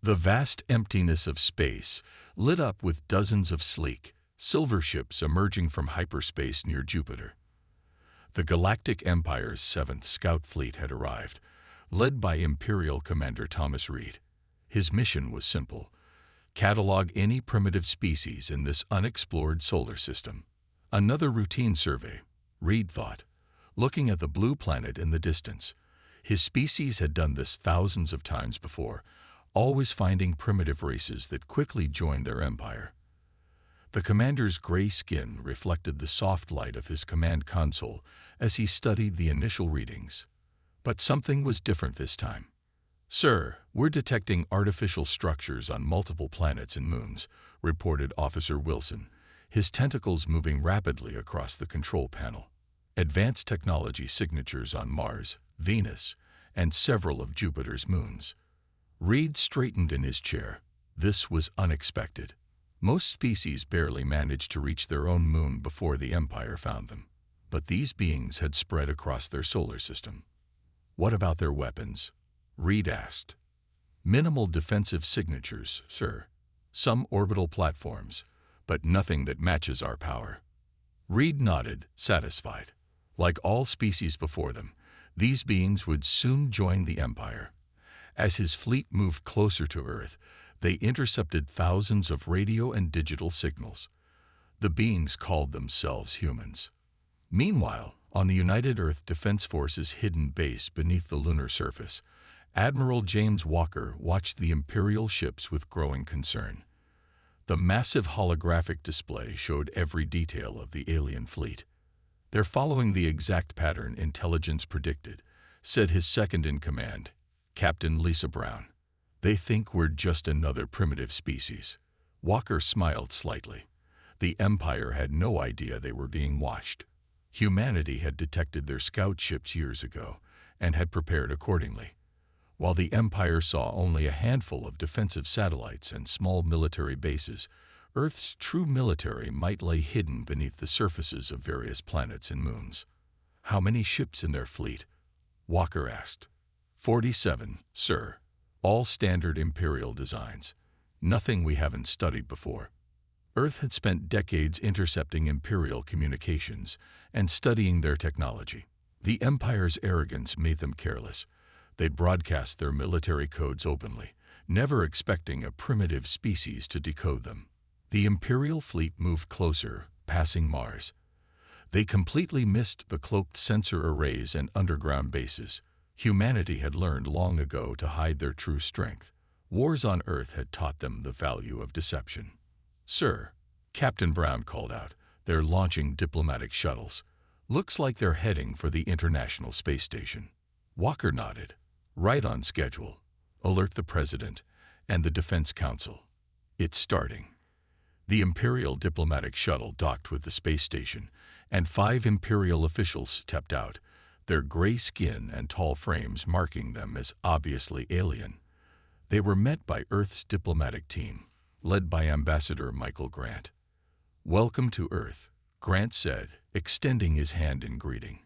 The vast emptiness of space, lit up with dozens of sleek, silver ships emerging from hyperspace near Jupiter. The Galactic Empire's 7th Scout Fleet had arrived, led by Imperial Commander Thomas Reed. His mission was simple: catalog any primitive species in this unexplored solar system. Another routine survey, Reed thought, looking at the blue planet in the distance. His species had done this thousands of times before, always finding primitive races that quickly joined their empire. The commander's gray skin reflected the soft light of his command console as he studied the initial readings. But something was different this time. "Sir, we're detecting artificial structures on multiple planets and moons," reported Officer Wilson, his tentacles moving rapidly across the control panel. "Advanced technology signatures on Mars, Venus, and several of Jupiter's moons." Reed straightened in his chair. This was unexpected. Most species barely managed to reach their own moon before the Empire found them. But these beings had spread across their solar system. "What about their weapons?" Reed asked. "Minimal defensive signatures, sir. Some orbital platforms, but nothing that matches our power." Reed nodded, satisfied. Like all species before them, these beings would soon join the Empire. As his fleet moved closer to Earth, they intercepted thousands of radio and digital signals. The beings called themselves humans. Meanwhile, on the United Earth Defense Force's hidden base beneath the lunar surface, Admiral James Walker watched the Imperial ships with growing concern. The massive holographic display showed every detail of the alien fleet. "They're following the exact pattern intelligence predicted," said his second-in-command, Captain Lisa Brown. "They think we're just another primitive species." Walker smiled slightly. The Empire had no idea they were being watched. Humanity had detected their scout ships years ago and had prepared accordingly. While the Empire saw only a handful of defensive satellites and small military bases, Earth's true military might lay hidden beneath the surfaces of various planets and moons. "How many ships in their fleet?" Walker asked. 47, sir. All standard Imperial designs. Nothing we haven't studied before." Earth had spent decades intercepting Imperial communications and studying their technology. The Empire's arrogance made them careless. They'd broadcast their military codes openly, never expecting a primitive species to decode them. The Imperial fleet moved closer, passing Mars. They completely missed the cloaked sensor arrays and underground bases. Humanity had learned long ago to hide their true strength. Wars on Earth had taught them the value of deception. "Sir," Captain Brown called out, "they're launching diplomatic shuttles. Looks like they're heading for the International Space Station." Walker nodded. "Right on schedule. Alert the President and the Defense Council. It's starting." The Imperial diplomatic shuttle docked with the space station, and 5 Imperial officials stepped out, their gray skin and tall frames marking them as obviously alien. They were met by Earth's diplomatic team, led by Ambassador Michael Grant. "Welcome to Earth," Grant said, extending his hand in greeting.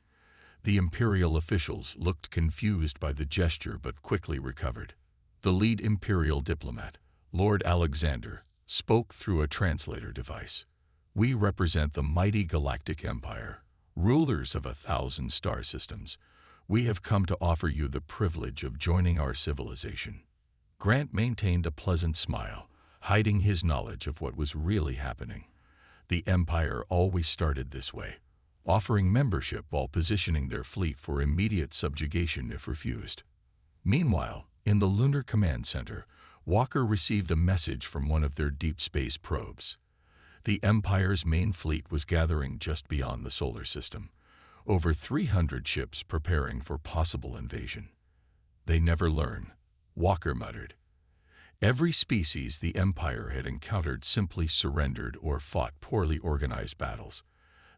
The Imperial officials looked confused by the gesture but quickly recovered. The lead Imperial diplomat, Lord Alexander, spoke through a translator device. "We represent the mighty Galactic Empire, rulers of 1,000 star systems. We have come to offer you the privilege of joining our civilization." Grant maintained a pleasant smile, hiding his knowledge of what was really happening. The Empire always started this way, offering membership while positioning their fleet for immediate subjugation if refused. Meanwhile, in the Lunar Command Center, Walker received a message from one of their deep space probes. The Empire's main fleet was gathering just beyond the solar system, over 300 ships preparing for possible invasion. "They never learn," Walker muttered. Every species the Empire had encountered simply surrendered or fought poorly organized battles.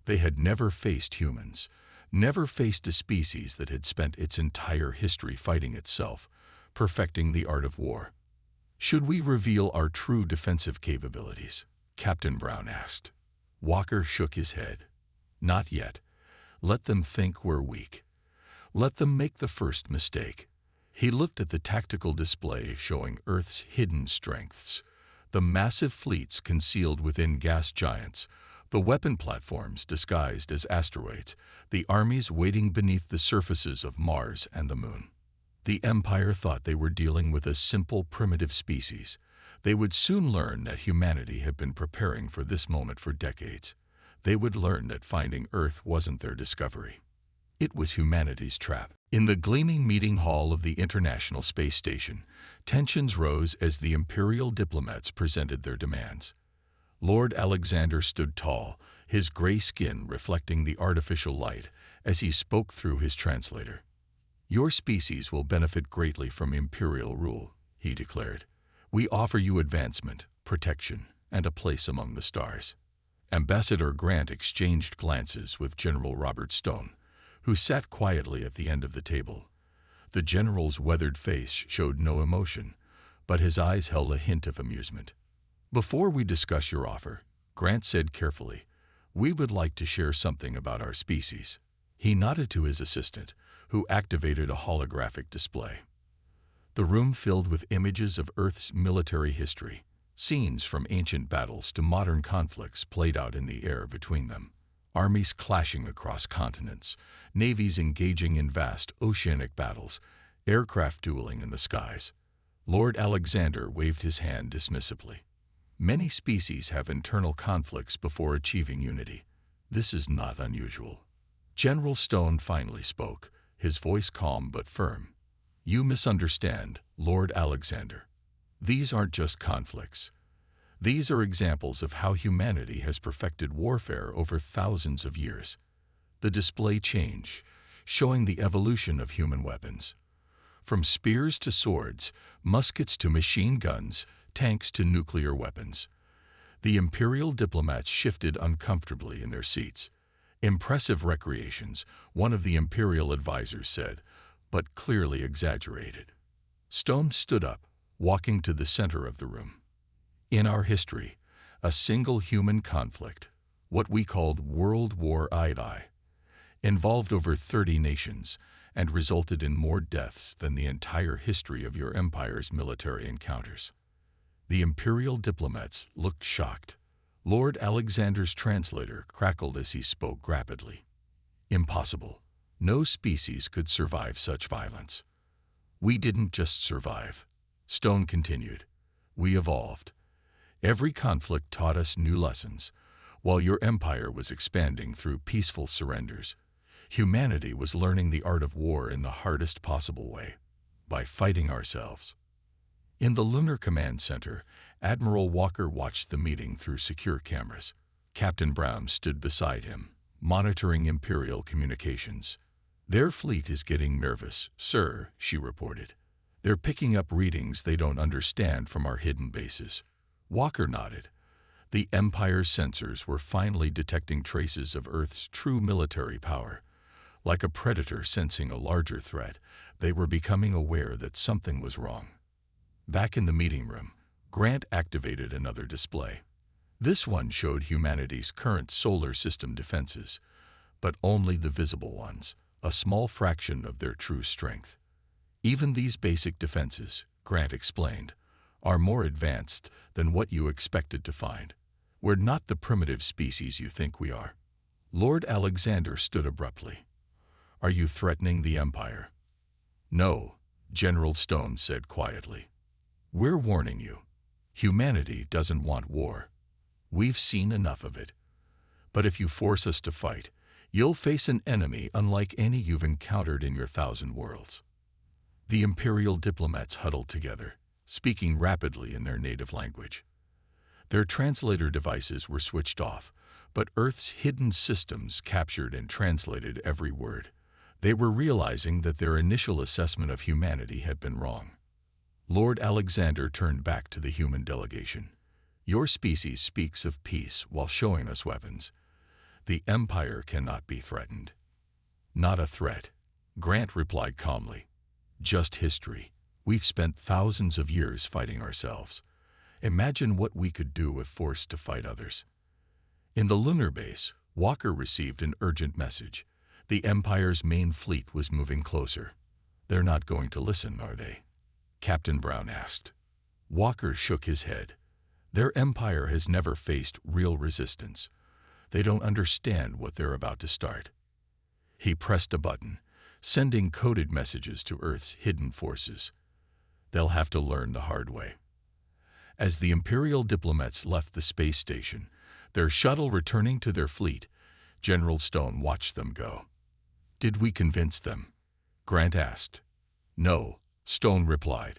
They had never faced humans, never faced a species that had spent its entire history fighting itself, perfecting the art of war. "Should we reveal our true defensive capabilities?" Captain Brown asked. Walker shook his head. "Not yet. Let them think we're weak. Let them make the first mistake." He looked at the tactical display showing Earth's hidden strengths, the massive fleets concealed within gas giants, the weapon platforms disguised as asteroids, the armies waiting beneath the surfaces of Mars and the Moon. The Empire thought they were dealing with a simple, primitive species. They would soon learn that humanity had been preparing for this moment for decades. They would learn that finding Earth wasn't their discovery. It was humanity's trap. In the gleaming meeting hall of the International Space Station, tensions rose as the Imperial diplomats presented their demands. Lord Alexander stood tall, his gray skin reflecting the artificial light, as he spoke through his translator. "Your species will benefit greatly from Imperial rule," he declared. "We offer you advancement, protection, and a place among the stars." Ambassador Grant exchanged glances with General Robert Stone, who sat quietly at the end of the table. The general's weathered face showed no emotion, but his eyes held a hint of amusement. "Before we discuss your offer," Grant said carefully, "we would like to share something about our species." He nodded to his assistant, who activated a holographic display. The room filled with images of Earth's military history. Scenes from ancient battles to modern conflicts played out in the air between them. Armies clashing across continents, navies engaging in vast oceanic battles, aircraft dueling in the skies. Lord Alexander waved his hand dismissively. "Many species have internal conflicts before achieving unity. This is not unusual." General Stone finally spoke, his voice calm but firm. "You misunderstand, Lord Alexander. These aren't just conflicts. These are examples of how humanity has perfected warfare over thousands of years." The display changed, showing the evolution of human weapons. From spears to swords, muskets to machine guns, tanks to nuclear weapons. The Imperial diplomats shifted uncomfortably in their seats. "Impressive recreations," one of the Imperial advisors said, but clearly exaggerated. Stone stood up, walking to the center of the room. "In our history, a single human conflict, what we called World War I, involved over 30 nations and resulted in more deaths than the entire history of your empire's military encounters." The Imperial diplomats looked shocked. Lord Alexander's translator crackled as he spoke rapidly. "Impossible. No species could survive such violence." "We didn't just survive," Stone continued. "We evolved. Every conflict taught us new lessons. While your empire was expanding through peaceful surrenders, humanity was learning the art of war in the hardest possible way, by fighting ourselves." In the Lunar Command Center, Admiral Walker watched the meeting through secure cameras. Captain Brown stood beside him, monitoring Imperial communications. "Their fleet is getting nervous, sir," she reported. "They're picking up readings they don't understand from our hidden bases." Walker nodded. The Empire's sensors were finally detecting traces of Earth's true military power. Like a predator sensing a larger threat, they were becoming aware that something was wrong. Back in the meeting room, Grant activated another display. This one showed humanity's current solar system defenses, but only the visible ones, a small fraction of their true strength. "Even these basic defenses," Grant explained, "are more advanced than what you expected to find. We're not the primitive species you think we are." Lord Alexander stood abruptly. "Are you threatening the Empire?" "No," General Stone said quietly. "We're warning you. Humanity doesn't want war. We've seen enough of it. But if you force us to fight, you'll face an enemy unlike any you've encountered in your 1,000 worlds." The Imperial diplomats huddled together, speaking rapidly in their native language. Their translator devices were switched off, but Earth's hidden systems captured and translated every word. They were realizing that their initial assessment of humanity had been wrong. Lord Alexander turned back to the human delegation. "Your species speaks of peace while showing us weapons. The Empire cannot be threatened." "Not a threat," Grant replied calmly. "Just history. We've spent thousands of years fighting ourselves. Imagine what we could do if forced to fight others." In the lunar base, Walker received an urgent message. The Empire's main fleet was moving closer. They're not going to listen, are they? Captain Brown asked. Walker shook his head. Their empire has never faced real resistance. They don't understand what they're about to start. He pressed a button, sending coded messages to Earth's hidden forces. They'll have to learn the hard way. As the Imperial diplomats left the space station, their shuttle returning to their fleet, General Stone watched them go. Did we convince them? Grant asked. No, Stone replied.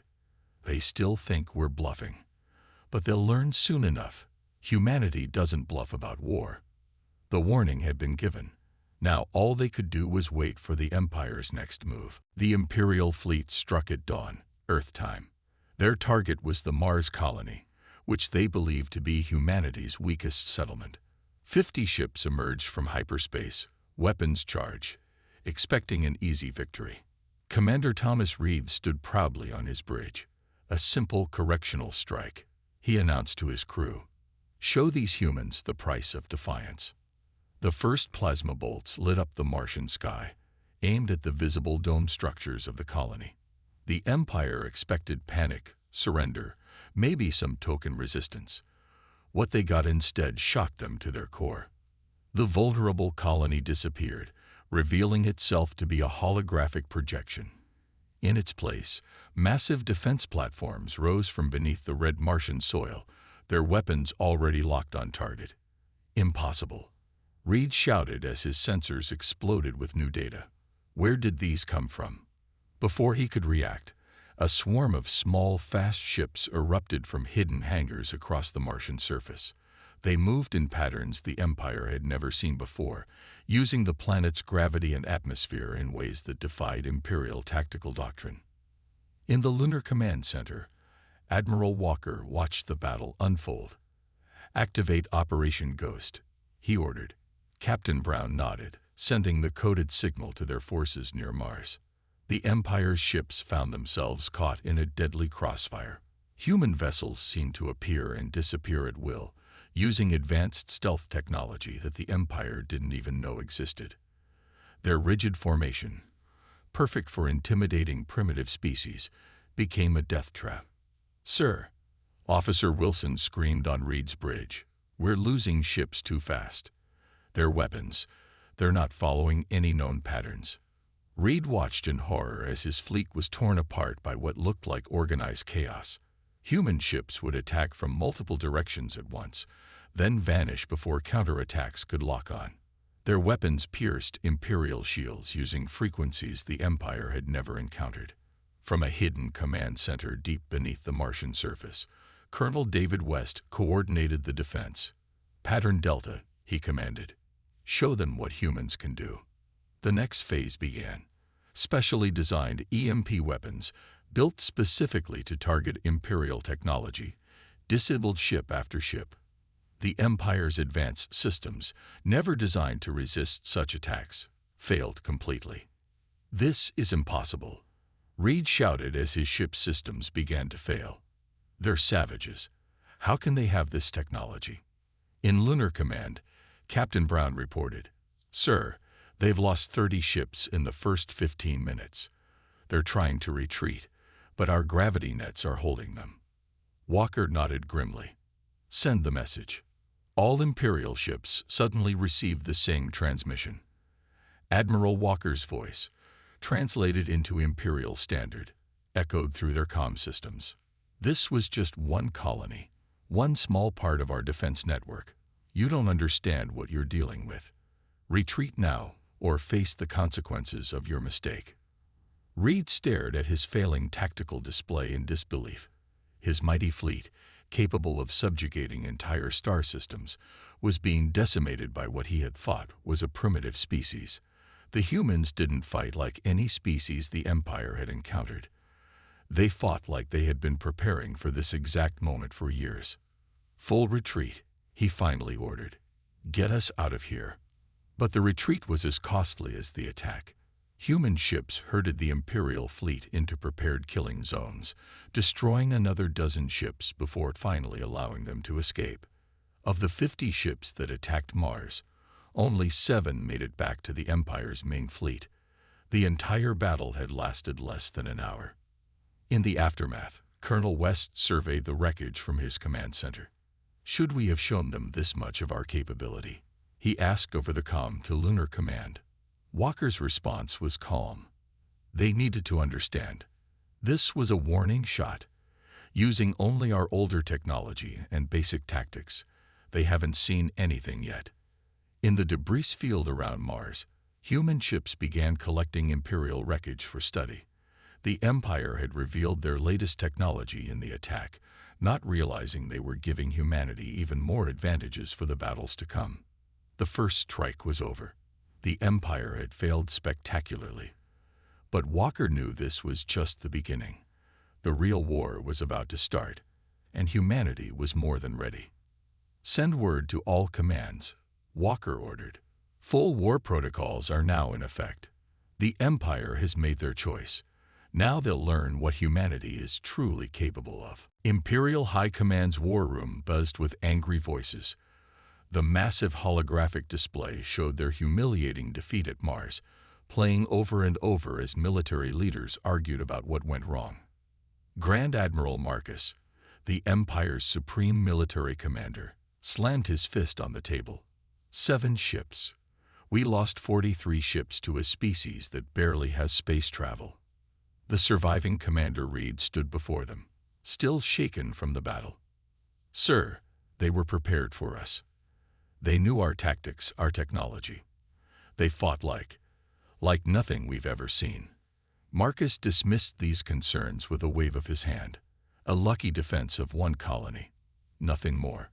They still think we're bluffing. But they'll learn soon enough. Humanity doesn't bluff about war. The warning had been given. Now all they could do was wait for the Empire's next move. The Imperial fleet struck at dawn, Earth time. Their target was the Mars colony, which they believed to be humanity's weakest settlement. 50 ships emerged from hyperspace, weapons charged, expecting an easy victory. Commander Thomas Reed stood proudly on his bridge. A simple correctional strike, he announced to his crew. Show these humans the price of defiance. The first plasma bolts lit up the Martian sky, aimed at the visible dome structures of the colony. The Empire expected panic, surrender, maybe some token resistance. What they got instead shocked them to their core. The vulnerable colony disappeared, revealing itself to be a holographic projection. In its place, massive defense platforms rose from beneath the red Martian soil, their weapons already locked on target. Impossible. Reed shouted as his sensors exploded with new data. Where did these come from? Before he could react, a swarm of small, fast ships erupted from hidden hangars across the Martian surface. They moved in patterns the Empire had never seen before, using the planet's gravity and atmosphere in ways that defied Imperial tactical doctrine. In the Lunar Command Center, Admiral Walker watched the battle unfold. Activate Operation Ghost, he ordered. Captain Brown nodded, sending the coded signal to their forces near Mars. The Empire's ships found themselves caught in a deadly crossfire. Human vessels seemed to appear and disappear at will, using advanced stealth technology that the Empire didn't even know existed. Their rigid formation, perfect for intimidating primitive species, became a death trap. Sir, Officer Wilson screamed on Reed's bridge, we're losing ships too fast. Their weapons, they're not following any known patterns. Reed watched in horror as his fleet was torn apart by what looked like organized chaos. Human ships would attack from multiple directions at once, then vanish before counterattacks could lock on. Their weapons pierced Imperial shields using frequencies the Empire had never encountered. From a hidden command center deep beneath the Martian surface, Colonel David West coordinated the defense. Pattern Delta, he commanded. Show them what humans can do. The next phase began. Specially designed EMP weapons, built specifically to target Imperial technology, disabled ship after ship. The Empire's advanced systems, never designed to resist such attacks, failed completely. This is impossible, Reed shouted as his ship's systems began to fail. They're savages. How can they have this technology? In Lunar Command, Captain Brown reported, Sir, they've lost 30 ships in the first 15 minutes. They're trying to retreat, but our gravity nets are holding them. Walker nodded grimly. Send the message. All Imperial ships suddenly received the same transmission. Admiral Walker's voice, translated into Imperial Standard, echoed through their comm systems. This was just one colony, one small part of our defense network. You don't understand what you're dealing with. Retreat now, or face the consequences of your mistake. Reed stared at his failing tactical display in disbelief. His mighty fleet, capable of subjugating entire star systems, was being decimated by what he had thought was a primitive species. The humans didn't fight like any species the Empire had encountered. They fought like they had been preparing for this exact moment for years. Full retreat, he finally ordered. Get us out of here. But the retreat was as costly as the attack. Human ships herded the Imperial fleet into prepared killing zones, destroying another dozen ships before finally allowing them to escape. Of the 50 ships that attacked Mars, only 7 made it back to the Empire's main fleet. The entire battle had lasted less than an hour. In the aftermath, Colonel West surveyed the wreckage from his command center. "Should we have shown them this much of our capability?" he asked over the comm to Lunar Command. Walker's response was calm. They needed to understand. This was a warning shot. Using only our older technology and basic tactics, they haven't seen anything yet. In the debris field around Mars, human ships began collecting Imperial wreckage for study. The Empire had revealed their latest technology in the attack, not realizing they were giving humanity even more advantages for the battles to come. The first strike was over. The Empire had failed spectacularly. But Walker knew this was just the beginning. The real war was about to start, and humanity was more than ready. "Send word to all commands," Walker ordered. "Full war protocols are now in effect. The Empire has made their choice. Now they'll learn what humanity is truly capable of." Imperial High Command's war room buzzed with angry voices. The massive holographic display showed their humiliating defeat at Mars, playing over and over as military leaders argued about what went wrong. Grand Admiral Marcus, the Empire's supreme military commander, slammed his fist on the table. 7 ships. We lost 43 ships to a species that barely has space travel. The surviving Commander Reed stood before them, still shaken from the battle. "Sir, they were prepared for us. They knew our tactics, our technology. They fought like nothing we've ever seen." Marcus dismissed these concerns with a wave of his hand. "A lucky defense of one colony. Nothing more.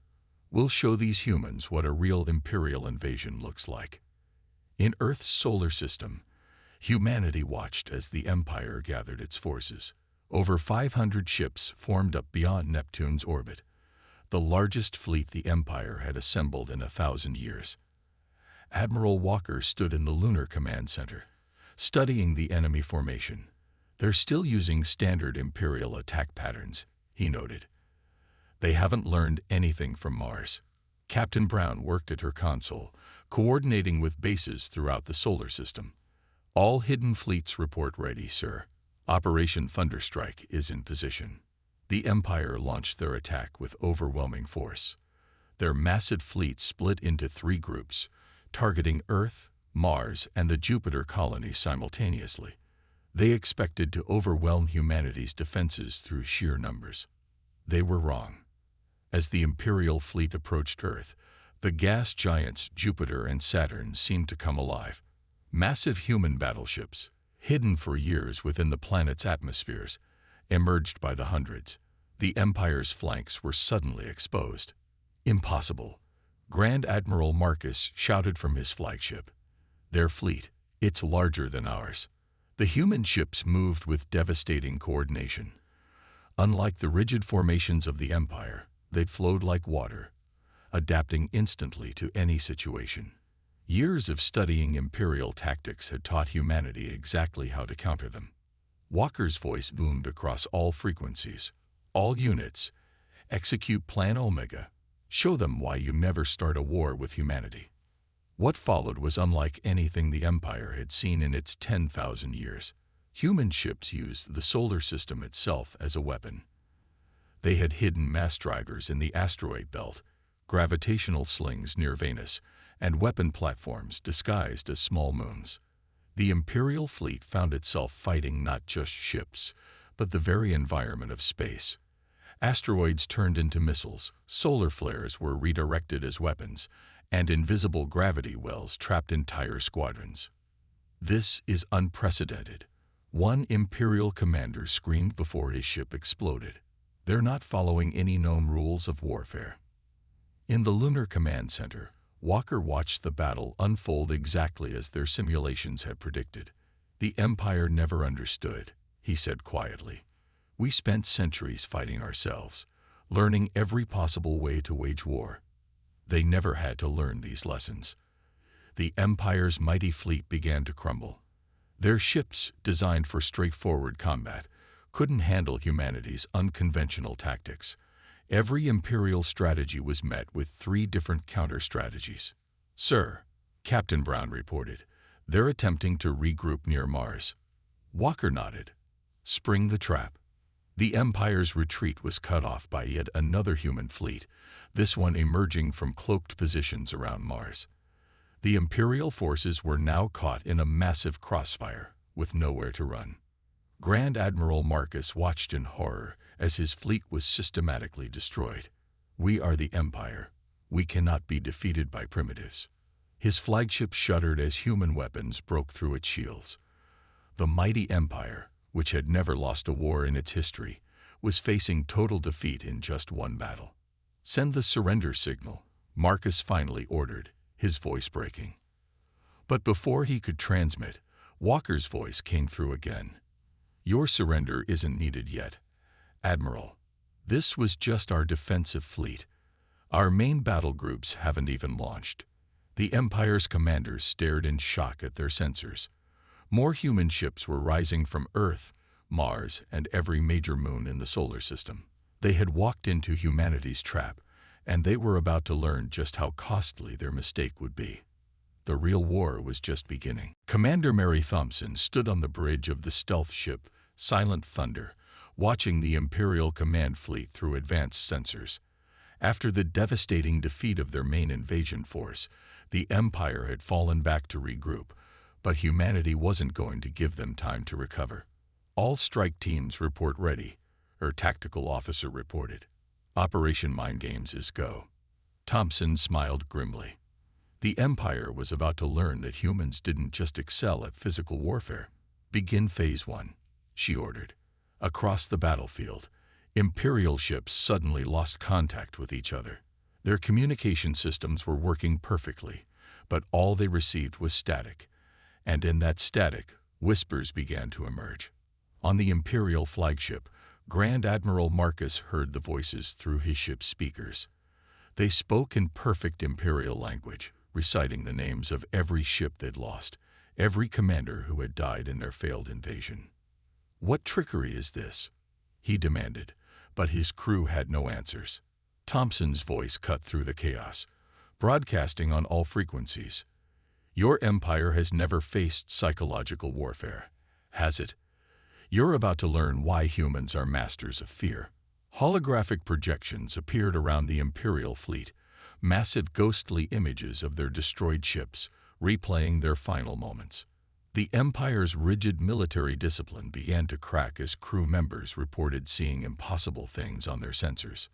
We'll show these humans what a real Imperial invasion looks like." In Earth's solar system, humanity watched as the Empire gathered its forces. Over 500 ships formed up beyond Neptune's orbit, the largest fleet the Empire had assembled in 1,000 years. Admiral Walker stood in the Lunar Command Center, studying the enemy formation. "They're still using standard Imperial attack patterns," he noted. "They haven't learned anything from Mars." Captain Brown worked at her console, coordinating with bases throughout the solar system. "All hidden fleets report ready, sir. Operation Thunderstrike is in position." The Empire launched their attack with overwhelming force. Their massive fleet split into 3 groups, targeting Earth, Mars, and the Jupiter colony simultaneously. They expected to overwhelm humanity's defenses through sheer numbers. They were wrong. As the Imperial fleet approached Earth, the gas giants Jupiter and Saturn seemed to come alive. Massive human battleships, hidden for years within the planet's atmospheres, emerged by the hundreds. The Empire's flanks were suddenly exposed. "Impossible," Grand Admiral Marcus shouted from his flagship. "Their fleet, it's larger than ours." The human ships moved with devastating coordination. Unlike the rigid formations of the Empire, they'd flowed like water, adapting instantly to any situation. Years of studying Imperial tactics had taught humanity exactly how to counter them. Walker's voice boomed across all frequencies. "All units, execute Plan Omega. Show them why you never start a war with humanity." What followed was unlike anything the Empire had seen in its 10,000 years. Human ships used the solar system itself as a weapon. They had hidden mass drivers in the asteroid belt, gravitational slings near Venus, and weapon platforms disguised as small moons. The Imperial fleet found itself fighting not just ships, but the very environment of space. Asteroids turned into missiles, solar flares were redirected as weapons, and invisible gravity wells trapped entire squadrons. "This is unprecedented," one Imperial commander screamed before his ship exploded. "They're not following any known rules of warfare." In the Lunar Command Center, Walker watched the battle unfold exactly as their simulations had predicted. "The Empire never understood," he said quietly. "We spent centuries fighting ourselves, learning every possible way to wage war. They never had to learn these lessons." The Empire's mighty fleet began to crumble. Their ships, designed for straightforward combat, couldn't handle humanity's unconventional tactics. Every Imperial strategy was met with 3 different counter-strategies. "Sir," Captain Brown reported, They're attempting to regroup near Mars. Walker nodded. Spring the trap. The Empire's retreat was cut off by yet another human fleet, this one emerging from cloaked positions around Mars. The Imperial forces were now caught in a massive crossfire, with nowhere to run. Grand Admiral Marcus watched in horror as his fleet was systematically destroyed. We are the Empire. We cannot be defeated by primitives. His flagship shuddered as human weapons broke through its shields. The mighty Empire, which had never lost a war in its history, was facing total defeat in just one battle. Send the surrender signal, Marcus finally ordered, his voice breaking. But before he could transmit, Walker's voice came through again. Your surrender isn't needed yet, Admiral. This was just our defensive fleet. Our main battle groups haven't even launched. The Empire's commanders stared in shock at their sensors. More human ships were rising from Earth, Mars, and every major moon in the solar system. They had walked into humanity's trap, and they were about to learn just how costly their mistake would be. The real war was just beginning. Commander Mary Thompson stood on the bridge of the stealth ship, Silent Thunder, watching the Imperial command fleet through advanced sensors. After the devastating defeat of their main invasion force, the Empire had fallen back to regroup, but humanity wasn't going to give them time to recover. All strike teams report ready, her tactical officer reported. Operation Mind Games is go. Thompson smiled grimly. The Empire was about to learn that humans didn't just excel at physical warfare. Begin Phase 1, she ordered. Across the battlefield, Imperial ships suddenly lost contact with each other. Their communication systems were working perfectly, but all they received was static. And in that static, whispers began to emerge. On the Imperial flagship, Grand Admiral Marcus heard the voices through his ship's speakers. They spoke in perfect Imperial language, reciting the names of every ship they'd lost, every commander who had died in their failed invasion. What trickery is this? He demanded, but his crew had no answers. Thompson's voice cut through the chaos, broadcasting on all frequencies. Your Empire has never faced psychological warfare, has it? You're about to learn why humans are masters of fear. Holographic projections appeared around the Imperial fleet, massive ghostly images of their destroyed ships, replaying their final moments. The Empire's rigid military discipline began to crack as crew members reported seeing impossible things on their sensors.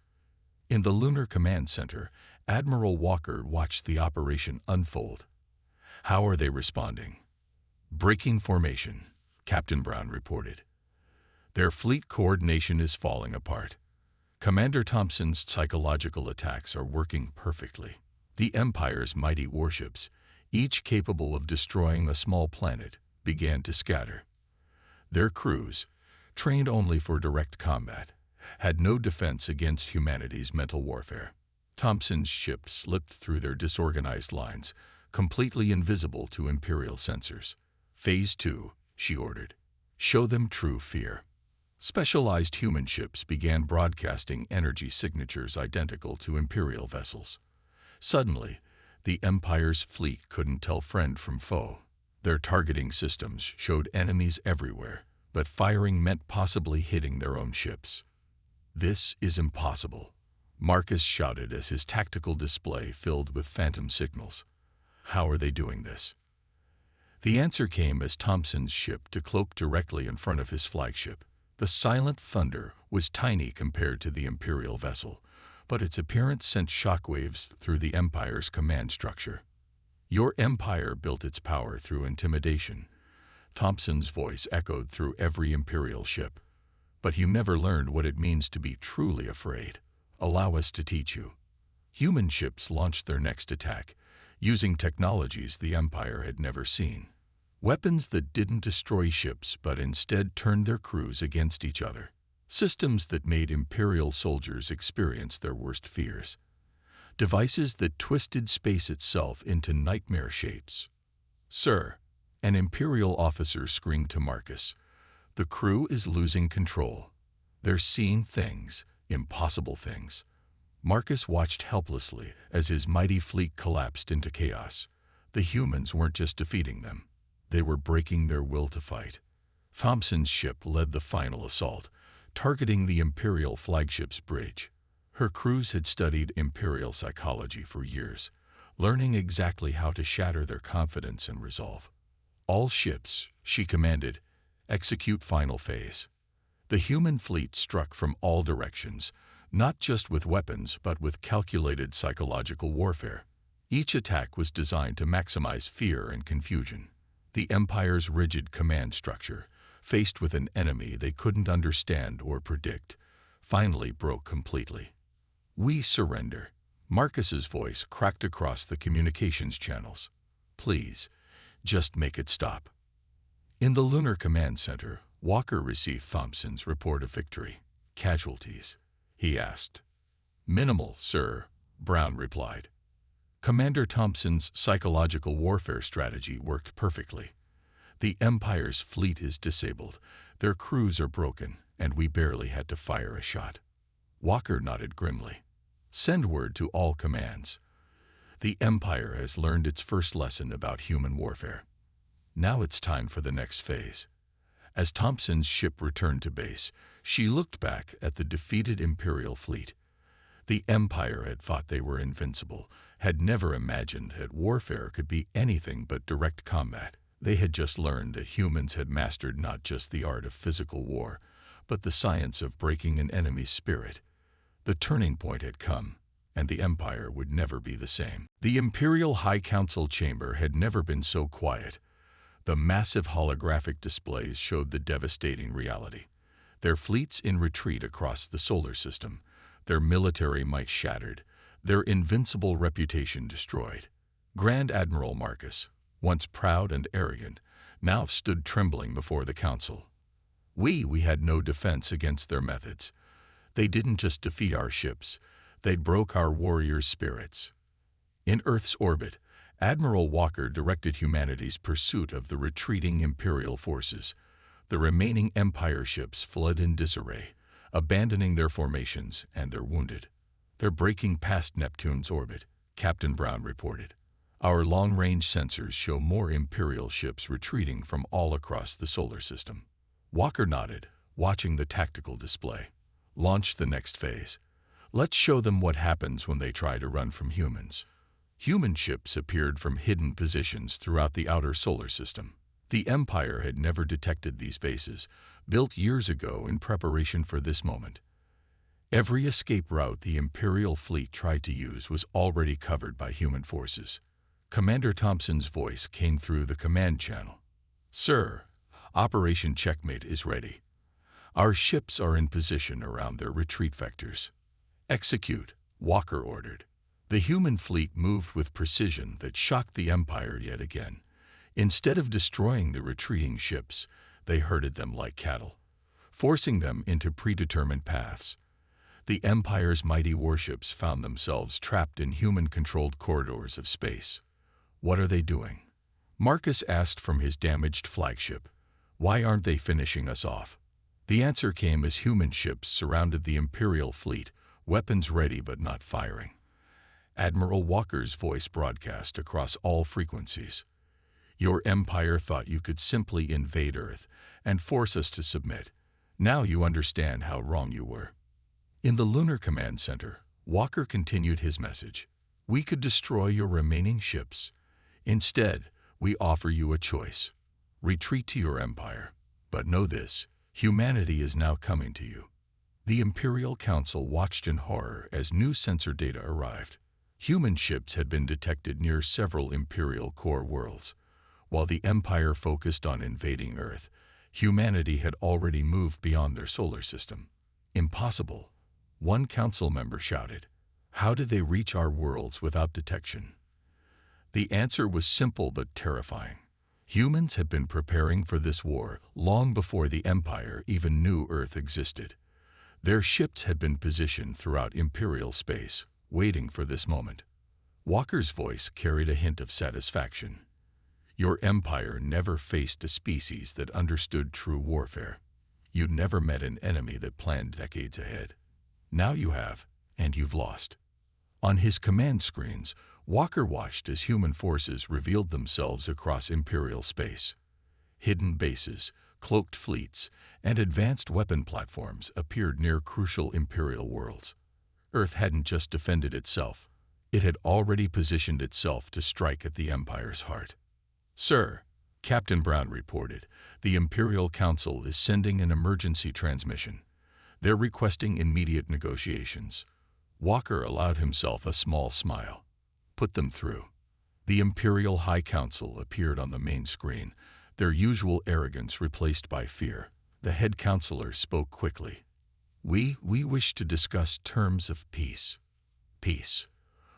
In the Lunar Command Center, Admiral Walker watched the operation unfold. How are they responding? Breaking formation, Captain Brown reported. Their fleet coordination is falling apart. Commander Thompson's psychological attacks are working perfectly. The Empire's mighty warships, each capable of destroying a small planet, began to scatter. Their crews, trained only for direct combat, had no defense against humanity's mental warfare. Thompson's ship slipped through their disorganized lines, completely invisible to Imperial sensors. Phase 2, she ordered. Show them true fear. Specialized human ships began broadcasting energy signatures identical to Imperial vessels. Suddenly, the Empire's fleet couldn't tell friend from foe. Their targeting systems showed enemies everywhere, but firing meant possibly hitting their own ships. This is impossible, Marcus shouted as his tactical display filled with phantom signals. How are they doing this? The answer came as Thompson's ship decloaked directly in front of his flagship. The Silent Thunder was tiny compared to the Imperial vessel, but its appearance sent shockwaves through the Empire's command structure. Your Empire built its power through intimidation. Thompson's voice echoed through every Imperial ship. But you never learned what it means to be truly afraid. Allow us to teach you. Human ships launched their next attack, using technologies the Empire had never seen. Weapons that didn't destroy ships but instead turned their crews against each other. Systems that made Imperial soldiers experience their worst fears. Devices that twisted space itself into nightmare shapes. Sir, an Imperial officer screamed to Marcus. The crew is losing control. They're seeing things, impossible things. Marcus watched helplessly as his mighty fleet collapsed into chaos. The humans weren't just defeating them. They were breaking their will to fight. Thompson's ship led the final assault, targeting the Imperial flagship's bridge. Her crews had studied Imperial psychology for years, learning exactly how to shatter their confidence and resolve. All ships, she commanded, execute final phase. The human fleet struck from all directions, not just with weapons but with calculated psychological warfare. Each attack was designed to maximize fear and confusion. The Empire's rigid command structure, faced with an enemy they couldn't understand or predict, finally broke completely. "We surrender." Marcus's voice cracked across the communications channels. "Please, just make it stop." In the Lunar Command Center, Walker received Thompson's report of victory. "Casualties?" he asked. "Minimal, sir," Brown replied. Commander Thompson's psychological warfare strategy worked perfectly. "The Empire's fleet is disabled, their crews are broken, and we barely had to fire a shot." Walker nodded grimly. "Send word to all commands. The Empire has learned its first lesson about human warfare. Now it's time for the next phase." As Thompson's ship returned to base, she looked back at the defeated Imperial fleet. The Empire had thought they were invincible, had never imagined that warfare could be anything but direct combat. They had just learned that humans had mastered not just the art of physical war, but the science of breaking an enemy's spirit. The turning point had come, and the Empire would never be the same. The Imperial High Council chamber had never been so quiet. The massive holographic displays showed the devastating reality. Their fleets in retreat across the solar system, their military might shattered, their invincible reputation destroyed. Grand Admiral Marcus, once proud and arrogant, now stood trembling before the council. We had no defense against their methods. They didn't just defeat our ships, they broke our warriors' spirits." In Earth's orbit, Admiral Walker directed humanity's pursuit of the retreating Imperial forces. The remaining Empire ships fled in disarray, abandoning their formations and their wounded. "They're breaking past Neptune's orbit," Captain Brown reported. "Our long-range sensors show more Imperial ships retreating from all across the solar system." Walker nodded, watching the tactical display. "Launch the next phase. Let's show them what happens when they try to run from humans." Human ships appeared from hidden positions throughout the outer solar system. The Empire had never detected these bases, built years ago in preparation for this moment. Every escape route the Imperial fleet tried to use was already covered by human forces. Commander Thompson's voice came through the command channel. "Sir, Operation Checkmate is ready. Our ships are in position around their retreat vectors." "Execute," Walker ordered. The human fleet moved with precision that shocked the Empire yet again. Instead of destroying the retreating ships, they herded them like cattle, forcing them into predetermined paths. The Empire's mighty warships found themselves trapped in human-controlled corridors of space. "What are they doing?" Marcus asked from his damaged flagship. "Why aren't they finishing us off?" The answer came as human ships surrounded the Imperial fleet, weapons ready but not firing. Admiral Walker's voice broadcast across all frequencies. "Your Empire thought you could simply invade Earth and force us to submit. Now you understand how wrong you were." In the Lunar Command Center, Walker continued his message. "We could destroy your remaining ships. Instead, we offer you a choice. Retreat to your Empire. But know this, humanity is now coming to you." The Imperial Council watched in horror as new sensor data arrived. Human ships had been detected near several Imperial core worlds. While the Empire focused on invading Earth, humanity had already moved beyond their solar system. "Impossible," one council member shouted. "How did they reach our worlds without detection?" The answer was simple but terrifying. Humans had been preparing for this war long before the Empire even knew Earth existed. Their ships had been positioned throughout Imperial space, waiting for this moment. Walker's voice carried a hint of satisfaction. "Your Empire never faced a species that understood true warfare. You'd never met an enemy that planned decades ahead. Now you have, and you've lost." On his command screens, Walker watched as human forces revealed themselves across Imperial space. Hidden bases, cloaked fleets, and advanced weapon platforms appeared near crucial Imperial worlds. Earth hadn't just defended itself. It had already positioned itself to strike at the Empire's heart. "Sir," Captain Brown reported, "the Imperial Council is sending an emergency transmission. They're requesting immediate negotiations." Walker allowed himself a small smile. "Put them through." The Imperial High Council appeared on the main screen, their usual arrogance replaced by fear. The head counselor spoke quickly. We wish to discuss terms of peace." "Peace."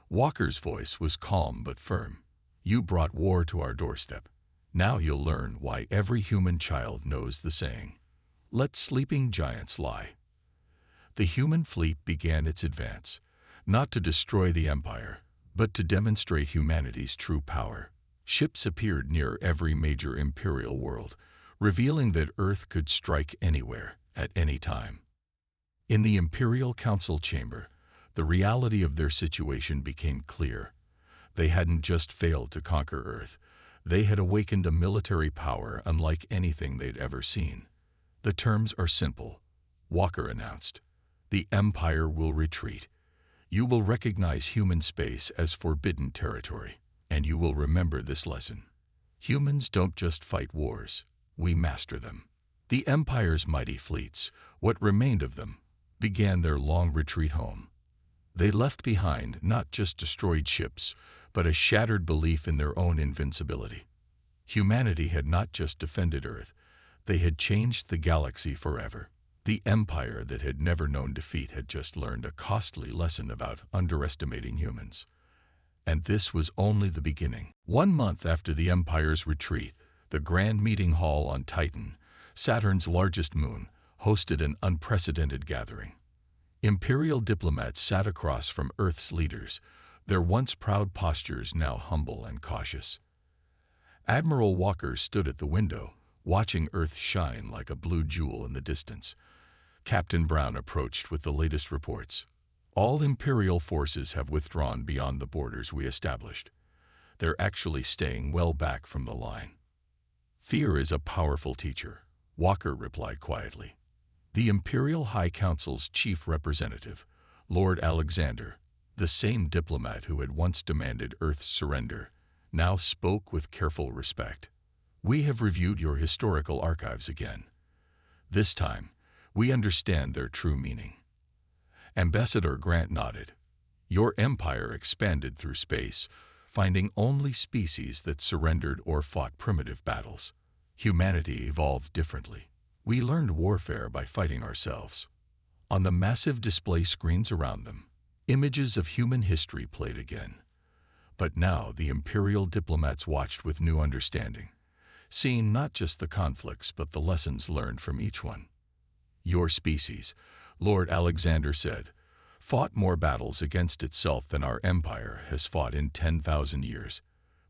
Walker's voice was calm but firm. "You brought war to our doorstep. Now you'll learn why every human child knows the saying, 'Let sleeping giants lie.'" The human fleet began its advance, not to destroy the Empire, but to demonstrate humanity's true power. Ships appeared near every major Imperial world, revealing that Earth could strike anywhere, at any time. In the Imperial Council chamber, the reality of their situation became clear. They hadn't just failed to conquer Earth, they had awakened a military power unlike anything they'd ever seen. "The terms are simple," Walker announced. "The Empire will retreat. You will recognize human space as forbidden territory, and you will remember this lesson. Humans don't just fight wars, we master them." The Empire's mighty fleets, what remained of them, began their long retreat home. They left behind not just destroyed ships, but a shattered belief in their own invincibility. Humanity had not just defended Earth, they had changed the galaxy forever. The Empire that had never known defeat had just learned a costly lesson about underestimating humans. And this was only the beginning. 1 month after the Empire's retreat, the Grand Meeting Hall on Titan, Saturn's largest moon, hosted an unprecedented gathering. Imperial diplomats sat across from Earth's leaders, their once proud postures now humble and cautious. Admiral Walker stood at the window, watching Earth shine like a blue jewel in the distance. Captain Brown approached with the latest reports. "All Imperial forces have withdrawn beyond the borders we established. They're actually staying well back from the line." "Fear is a powerful teacher," Walker replied quietly. The Imperial High Council's chief representative, Lord Alexander, the same diplomat who had once demanded Earth's surrender, now spoke with careful respect. "We have reviewed your historical archives again. This time, we understand their true meaning." Ambassador Grant nodded. "Your empire expanded through space, finding only species that surrendered or fought primitive battles. Humanity evolved differently. We learned warfare by fighting ourselves." On the massive display screens around them, images of human history played again. But now the Imperial diplomats watched with new understanding, seeing not just the conflicts but the lessons learned from each one. "Your species," Lord Alexander said, "fought more battles against itself than our empire has fought in 10,000 years.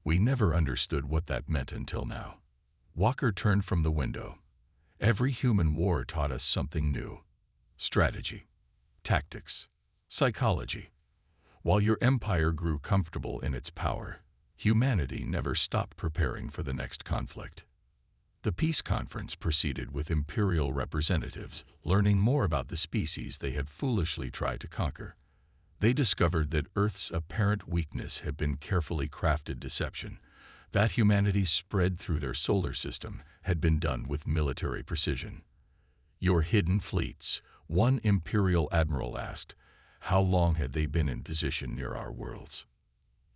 We never understood what that meant until now." Walker turned from the window. "Every human war taught us something new. Strategy, tactics, psychology. While your empire grew comfortable in its power, humanity never stopped preparing for the next conflict." The peace conference proceeded with Imperial representatives learning more about the species they had foolishly tried to conquer. They discovered that Earth's apparent weakness had been carefully crafted deception, that humanity's spread through their solar system had been done with military precision. "Your hidden fleets," one Imperial admiral asked, "how long had they been in position near our worlds?"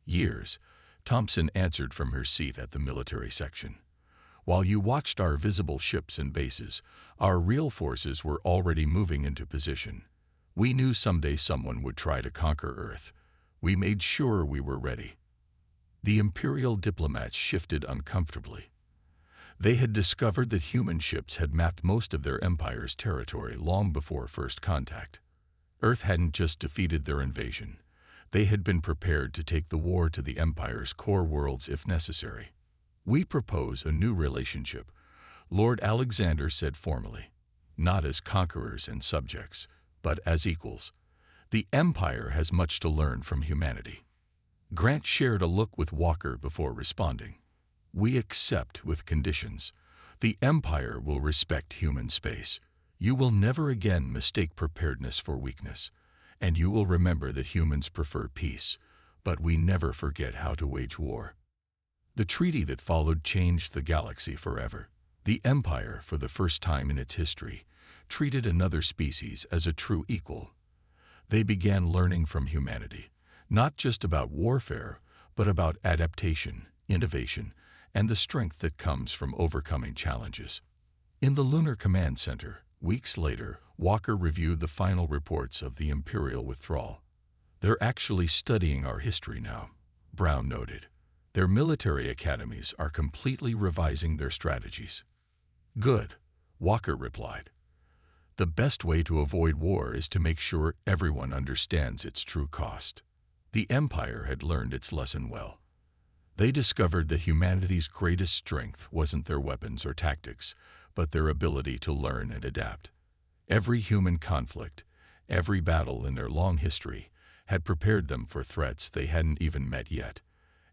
"Years," Thompson answered from her seat at the military section. "While you watched our visible ships and bases, our real forces were already moving into position. We knew someday someone would try to conquer Earth. We made sure we were ready." The Imperial diplomats shifted uncomfortably. They had discovered that human ships had mapped most of their empire's territory long before first contact. Earth hadn't just defeated their invasion. They had been prepared to take the war to the empire's core worlds if necessary. "We propose a new relationship," Lord Alexander said formally, "not as conquerors and subjects, but as equals. The empire has much to learn from humanity." Grant shared a look with Walker before responding. "We accept with conditions. The Empire will respect human space. You will never again mistake preparedness for weakness. And you will remember that humans prefer peace, but we never forget how to wage war." The treaty that followed changed the galaxy forever. The Empire, for the first time in its history, treated another species as a true equal. They began learning from humanity, not just about warfare, but about adaptation, innovation, and the strength that comes from overcoming challenges. In the Lunar Command Center, weeks later, Walker reviewed the final reports of the Imperial withdrawal. "They're actually studying our history now," Brown noted. "Their military academies are completely revising their strategies." "Good," Walker replied. "The best way to avoid war is to make sure everyone understands its true cost." The Empire had learned its lesson well. They discovered that humanity's greatest strength wasn't their weapons or tactics, but their ability to learn and adapt. Every human conflict, every battle in their long history, had prepared them for threats they hadn't even met yet.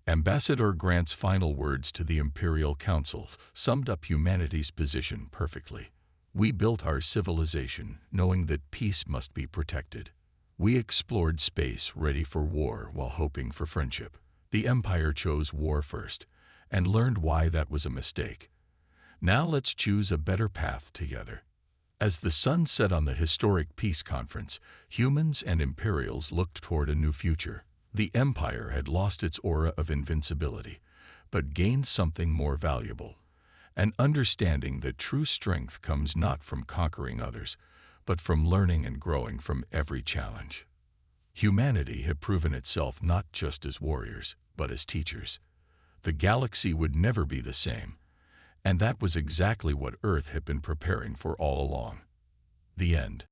Ambassador Grant's final words to the Imperial Council summed up humanity's position perfectly. "We built our civilization knowing that peace must be protected. We explored space ready for war while hoping for friendship. The Empire chose war first and learned why that was a mistake. Now let's choose a better path together." As the sun set on the historic peace conference, humans and Imperials looked toward a new future. The Empire had lost its aura of invincibility, but gained something more valuable: an understanding that true strength comes not from conquering others, but from learning and growing from every challenge. Humanity had proven itself not just as warriors, but as teachers. The galaxy would never be the same, and that was exactly what Earth had been preparing for all along. The end.